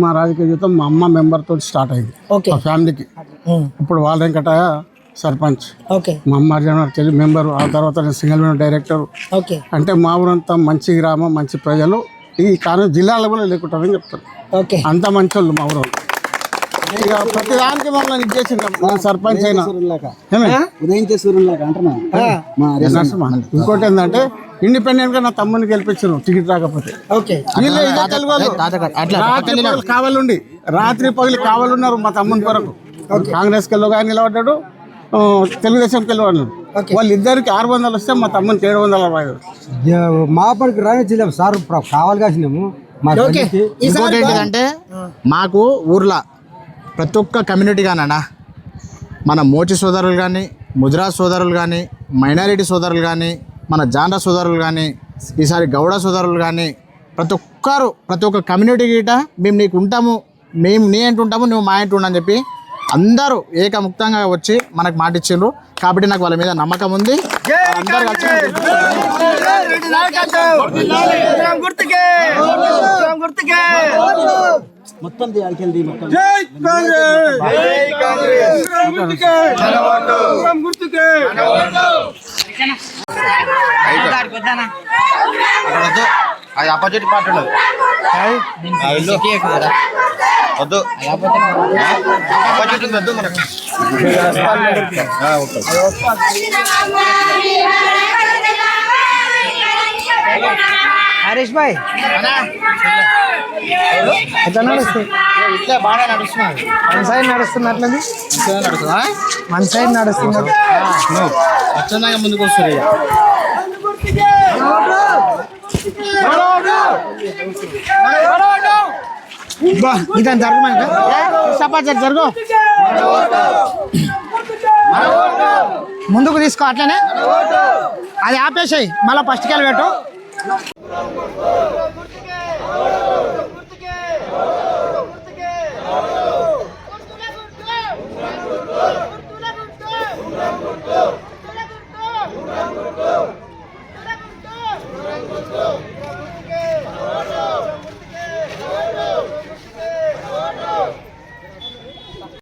మా రాజకీయ జీవితం మా అమ్మ మెంబర్ తోటి స్టార్ట్ అయింది ఓకే మా ఫ్యామిలీకి. ఇప్పుడు వాళ్ళ వెంకటయ్య సర్పంచ్, ఓకే మా అమ్మ అర్జున మెంబర్, ఆ తర్వాత నేను సింగిల్ విండో డైరెక్టర్. ఓకే అంటే మా ఊరంతా మంచి గ్రామం, మంచి ప్రజలు. ఈ కానీ జిల్లాలో కూడా లేకుంటారని చెప్తారు. ఓకే అంత మంచి వాళ్ళు మా ఊరు. ఇక ప్రతి దానికి మమ్మల్ని ఇచ్చేసింది. నేను సర్పంచ్ అయినా ఉదయించే సూర్యులాగా అంటున్నా. ఇంకోటి ఏంటంటే ఇండిపెండెంట్ గా నా తమ్ముని గెలిపించారు టికెట్ రాకపోతే. ఓకే వీళ్ళే ఇదే తెలుగు వాళ్ళు. రాత్రి పగలు కావాలండి, రాత్రి పగలు కావాలన్నారు మా తమ్ముని కొరకు. కాంగ్రెస్కి వెళ్ళి ఆయన నిలబడ్డాడు, తెలుగుదేశంకి వెళ్ళి వాళ్ళిద్దరికి 600 వస్తే మా తమ్మునికి 760. మాపడికి రాయించలేము సార్, కావాలి కాసినాము. ఇంకోటి ఏంటిదంటే మాకు ఊర్లో ప్రతి ఒక్క కమ్యూనిటీ కానన్నా, మన మోచి సోదరులు కానీ, ముద్రా సోదరులు కానీ, మైనారిటీ సోదరులు కానీ, మన జాండా సోదరులు కానీ, ఈసారి గౌడ సోదరులు కానీ, ప్రతి ఒక్క కమ్యూనిటీ గీట మేము నీకు ఉంటాము, మేము నీ అంటూ ఉంటాము, నువ్వు మా అంటూ ఉండని చెప్పి అందరూ ఏకముక్తంగా వచ్చి మనకు మాట ఇచ్చిండ్రు. కాబట్టి నాకు వాళ్ళ మీద నమ్మకం ఉంది. అందరూ మొత్తం అడిగింది మొత్తం అది ఆపోజిట్ పార్టీ వద్దు, ఆపోజిట్ వద్దు మనకు. హరీష్ భాయ్ ఎట్లా నడుస్తుంది? ఇట్లా బాగా నడుస్తున్నది. వన్ సైడ్ నడుస్తున్నట్లది, నడుస్తుందా? వన్ సైడ్ నడుస్తున్నది. అచ్చంగా ముందుకు వస్తారు. ఇదని జరగమంట సపాచర్ జరుగు, ముందుకు తీసుకో. అట్లనే అది ఆపేసాయి, మళ్ళీ ఫస్ట్కి వెళ్ళి పెట్టు.